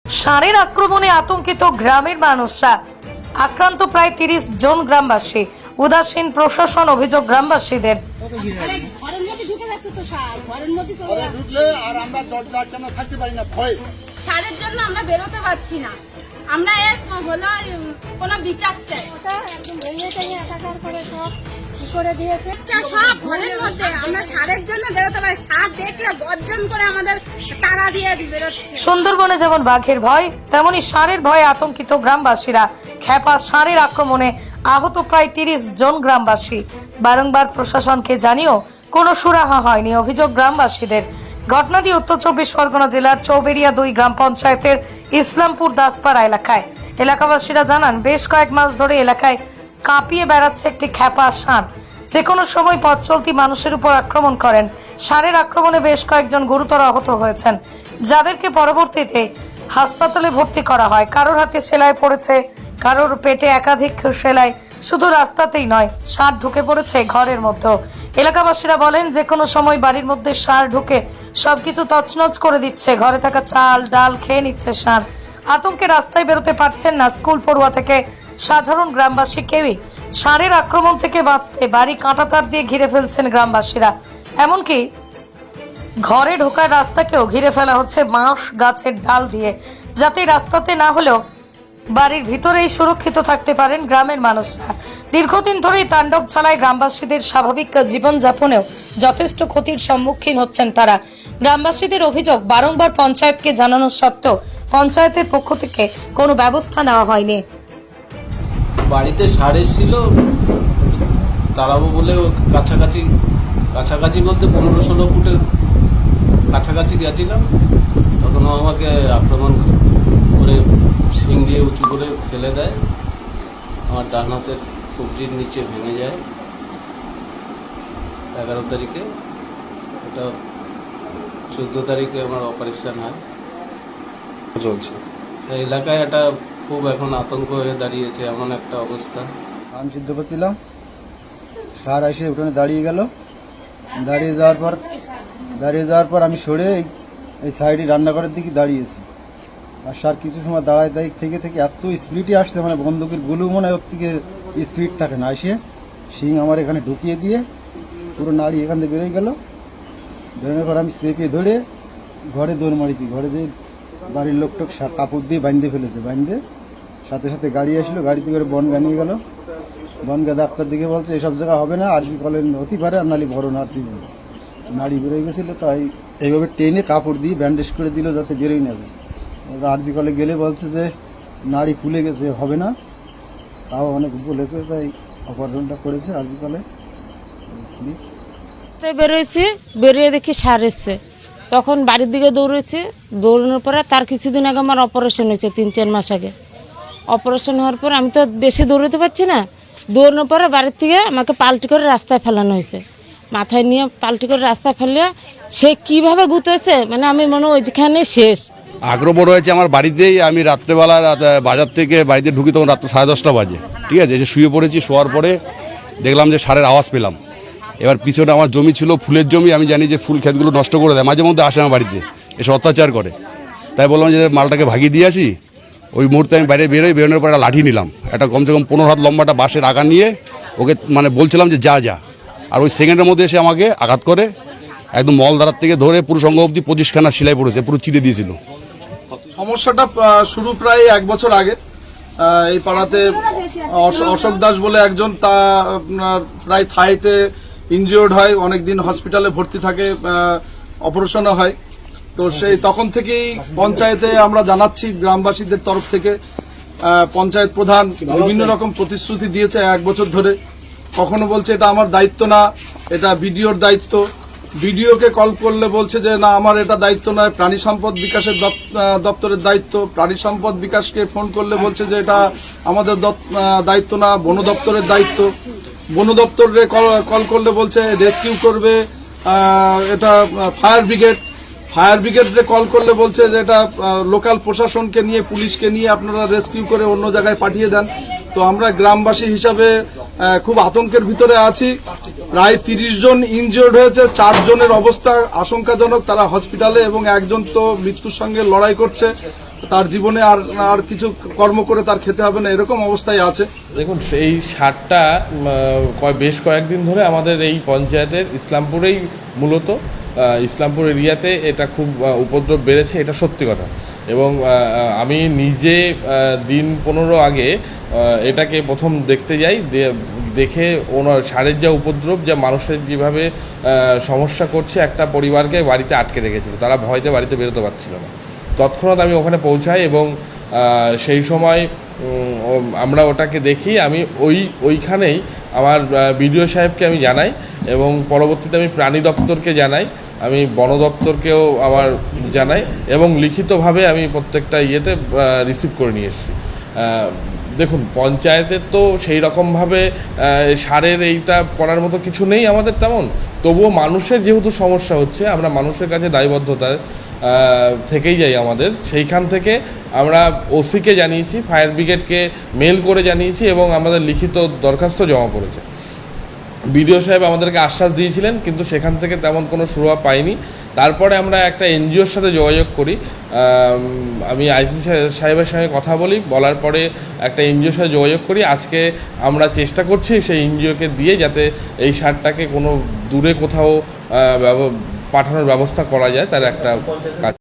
ষাঁড়ের আক্রমণে আতঙ্কিত গ্রামের মানুষরা। আক্রান্ত প্রায় ৩০ জন গ্রামবাসী। উদাসীন প্রশাসন, অভিযোগ গ্রামবাসীদের। ষাঁড়ের জন্য আমরা বেরোতে পারছি না। আমরা হলো কোনো বিচার চাই। একদম ভেঙে টেঙে একাকার করে সব করে দিয়েছে। সব ঘরের মধ্যে আমরা ষাঁড়ের জন্য বেরোতে পারি। ষাঁড় দেখলে গর্জন করে আমাদের তাড়া দিয়ে বেরোচ্ছে। সুন্দরবনে যেমন বাঘের ভয়, তেমনি ষাঁড়ের ভয়ে আতঙ্কিত গ্রামবাসীরা। খেপা ষাঁড়ের আক্রমণে আহত প্রায় ৩০ জন গ্রামবাসী। বারংবার প্রশাসনকে জানিয়েও কোনো সুরাহা হয়নি, অভিযোগ গ্রামবাসীদের। ঘটনাটি উত্তর ২৪ পরগনা জেলার চৌবেড়িয়া ২ গ্রাম পঞ্চায়েতের ইসলামপুর দাসপাড়া এলাকায়। এলাকাবাসীরা জানান, বেশ কয়েক মাস ধরে এলাকায় কাঁপিয়ে বেড়াচ্ছে একটি খেপা ষাঁড়। যে কোনো সময় পথ চলতি মানুষের উপর আক্রমণ করেন। ষাঁড়ের আক্রমণে বেশ কয়েকজন গুরুতর আহত হয়েছেন, যাদেরকে পরবর্তীতে হাসপাতালে ভর্তি করা হয়। কারোর হাতে সেলাই পড়েছে, কারোর পেটে একাধিক সেলাই। শুধু রাস্তাতেই নয়, ষাঁড় ঢুকে পড়েছে ঘরের মধ্যেও। এলাকাবাসীরা বলেন, যে কোনো সময় বাড়ির মধ্যে ষাঁড় ঢুকে সবকিছু তছনছ করে দিচ্ছে। ঘরে থাকা চাল ডাল খেয়ে নিচ্ছে ষাঁড়। আতঙ্কে রাস্তায় বেরোতে পারছেন না স্কুল পড়ুয়া থেকে সাধারণ গ্রামবাসী কেউই। ষাঁড়ের আক্রমণ থেকে বাঁচতে বাড়ি কাঁটাতার দিয়ে ঘিরে ফেলছেন গ্রামবাসীরা। এমনকি ঘরে ঢোকার রাস্তাকেও ঘিরে ফেলা হচ্ছে বাঁশ গাছের ডাল দিয়ে, যাতে রাস্তাতে না হলেও বাড়ির ভিতরেই সুরক্ষিত থাকতে পারেন গ্রামের মানুষরা। দীর্ঘদিন ধরেই তাণ্ডব চালায় গ্রামবাসীদের স্বাভাবিক জীবনযাপনেও যথেষ্ট ক্ষতির সম্মুখীন হচ্ছেন তারা। গ্রামবাসীদের অভিযোগ, বারংবার পঞ্চায়েতকে জানানো সত্ত্বেও পঞ্চায়েতের পক্ষ থেকে কোনো ব্যবস্থা নেওয়া হয়নি। বাড়িতে ষাঁড় এসেছিল, তাড়াবো বলে কাছাকাছি বলতে ১৫-১৬ ফুটের কাছাকাছি গেছিলাম। তখন আমাকে আক্রমণ করে শিং দিয়ে উঁচু করে ফেলে দেয়। আমার ডান হাতের কবজির নিচে ভেঙে যায় ১১ তারিখে। এটা ১৪ তারিখে আমার অপারেশন হয়। চলছে এলাকায় একটা খুব এখন আতঙ্ক হয়ে দাঁড়িয়েছে, এমন একটা অবস্থা। আমি সিদ্ধ করছিলাম, সার এসে উঠোনে দাঁড়িয়ে গেল। দাঁড়িয়ে যাওয়ার পর আমি সরে এই সাইডে রান্নাঘরের দিকে দাঁড়িয়েছি। আর সার কিছু সময় দাঁড়ায় থেকে এত স্পিডে আসছে, মানে বন্দুকের গুলু মনে হয় ওর থেকে স্পিড থাকে না। এসে শিং আমার এখানে ঢুকিয়ে দিয়ে পুরো নাড়ি এখান থেকে বেরোয় গেল। বেরোনোর পর আমি চেপে ধরে ঘরে দৌড় মারিছি। ঘরে যে বাড়ির লোকটোক কাপড় দিয়ে বাঁধতে ফেলেছে। বাঁধতে সাথে সাথে গাড়ি আসলো, গাড়িতে করে বনগা নিয়ে গেল। বনগা ডাক্তার দিকে বলছে এসব জায়গা হবে না, আরজি কলেজ হতে পারে, আর নালি বড় নার্সিং হোম। নাড়ি বেরোয় গেছিলো, তাই এইভাবে টেনে কাপড় দিয়ে ব্যান্ডেজ করে দিল যাতে বেরোয় নেবে। আরজি কলে গেলে বলছে যে নাড়ি ফুলে গেছে, হবে না। তাও অনেক বলেছে, তাই অপারেশনটা করেছে আরজি কলে। বেরোয়েছি, বেরিয়ে দেখি ষাঁড় এসছে। তখন বাড়ির দিকে দৌড়েছি। দৌড়ানোর পরে তার কিছুদিন আগে আমার অপারেশন হয়েছে, ৩-৪ মাস আগে। অপারেশন হওয়ার পর আমি তো বেশি দৌড়াতে পারছি না। দৌড়ানোর পরে বাড়ির থেকে আমাকে পাল্টি করে রাস্তায় ফেলানো হয়েছে। মাথায় নিয়ে পাল্টি করে রাস্তায় ফেলিয়ে সে কীভাবে গুতেছে, মানে আমি মনে হয় ওইখানে শেষ। আক্রমণ হয়েছে আমার বাড়িতেই। আমি রাত্রেবেলা বাজার থেকে বাড়িতে ঢুকি, তখন রাত্র 10:30 বাজে। ঠিক আছে, এসে শুয়ে পড়েছি। শোয়ার পরে দেখলাম যে ষাঁড়ের আওয়াজ পেলাম। এবার পিছনে আমার জমি ছিল, ফুলের জমি। আমি জানি যে ফুল ক্ষেতগুলো নষ্ট করে দেয়, মাঝে মধ্যে আসে আমার বাড়িতে, এসে অত্যাচার করে। তাই বললাম যে মালটাকে ভাগিয়ে দিয়ে আসি। ওই মুহূর্তে আমি বাইরে বেরোনোর পর একটা লাঠি নিলাম, একটা কমসে কম 15 হাত লম্বাটা বাঁশের আগা নিয়ে ওকে মানে বলছিলাম যে যা। আর ওই সেকেন্ডের মধ্যে এসে আমাকে আঘাত করে, একদম মলদারার থেকে ধরে পুরো সঙ্গ অবধি 25খানা সেলাই পড়েছে, পুরো চিড়ে দিয়েছিল। সমস্যাটা শুরু প্রায় 1 বছর আগে। এই পাড়াতে অশোক দাস বলে একজন, তা প্রায় থাইতে ইনজিওর্ড হয়, অনেকদিন হসপিটালে ভর্তি থাকে, অপারেশনও হয়। তো সেই তখন থেকেই পঞ্চায়েতে আমরা জানাচ্ছি গ্রামবাসীদের তরফ থেকে। পঞ্চায়েত প্রধান বিভিন্ন রকম প্রতিশ্রুতি দিয়েছে 1 বছর ধরে। কখনো বলছে এটা আমার দায়িত্ব না, এটা বিডিওর দায়িত্ব। বিডিওকে কল করলে বলছে যে না, আমার এটা দায়িত্ব নয়, প্রাণী সম্পদ বিকাশের দপ্তরের দায়িত্ব। প্রাণী সম্পদ বিকাশকে ফোন করলে বলছে যে এটা আমাদের দায়িত্ব না, বন দপ্তরের দায়িত্ব। বন দপ্তরে কল করলে বলছে রেস্কিউ করবে, এটা ফায়ার ব্রিগেডে কল করলে বলছে যে এটা লোকাল প্রশাসনকে নিয়ে, পুলিশকে নিয়ে আপনারা রেস্কিউ করে অন্য জায়গায় পাঠিয়ে দেন। তো আমরা গ্রামবাসী হিসাবে খুব আতঙ্কের ভিতরে আছি। প্রায় 30 জন ইনজিওর্ড হয়েছে, 4 জনের অবস্থা আশঙ্কাজনক, তারা হসপিটালে, এবং একজন তো মৃত্যুর সঙ্গে লড়াই করছে। তার জীবনে আর আর কিছু কর্ম করে তার খেতে হবে না, এরকম অবস্থায় আছে। দেখুন, এই সারটা বেশ কয়েকদিন ধরে আমাদের এই পঞ্চায়েতের ইসলামপুরেই মূলত ইসলামপুর এরিয়াতে এটা খুব উপদ্রব বেড়েছে, এটা সত্যি কথা। এবং আমি নিজে দিন 15 আগে এটাকে প্রথম দেখতে যাই, দেখে ওনার সারের যা উপদ্রব, যা মানুষের যেভাবে সমস্যা করছে, একটা পরিবারকে বাড়িতে আটকে রেখেছিল, তারা ভয়তে বাড়িতে বেরোতে পারছিল না। তৎক্ষণাৎ আমি ওখানে পৌঁছাই এবং সেই সময় আমরা ওটাকে দেখি। আমি ওইখানেই আমার বিডিও সাহেবকে আমি জানাই এবং পরবর্তীতে আমি প্রাণী দপ্তরকে জানাই, আমি বন দপ্তরকেও আমার জানাই এবং লিখিতভাবে আমি প্রত্যেকটা ইয়েতে রিসিভ করে নিয়ে এসেছি। দেখুন, পঞ্চায়েতের তো সেই রকমভাবে সারের এইটা করার মতো কিছু নেই আমাদের তেমন, তবুও মানুষের যেহেতু সমস্যা হচ্ছে, আমরা মানুষের কাছে দায়বদ্ধতায় থেকেই যাই আমাদের। সেইখান থেকে আমরা ওসিকে জানিয়েছি, ফায়ার ব্রিগেডকে মেল করে জানিয়েছি এবং আমাদের লিখিত দরখাস্ত জমা পড়েছে। বিডিও সাহেব আমাদেরকে আশ্বাস দিয়েছিলেন, কিন্তু সেখান থেকে তেমন কোনো সুরাহা পাইনি। তারপরে আমরা একটা এনজিওর সাথে যোগাযোগ করি, আমি আইসি সাহেবের সঙ্গে কথা বলি, বলার পরে একটা এনজিওর সাথে যোগাযোগ করি। আজকে আমরা চেষ্টা করছি সেই এনজিওকে দিয়ে যাতে এই সারটাকে কোনো দূরে কোথাও পাঠানোর ব্যবস্থা করা যায়, তার একটা কাজ।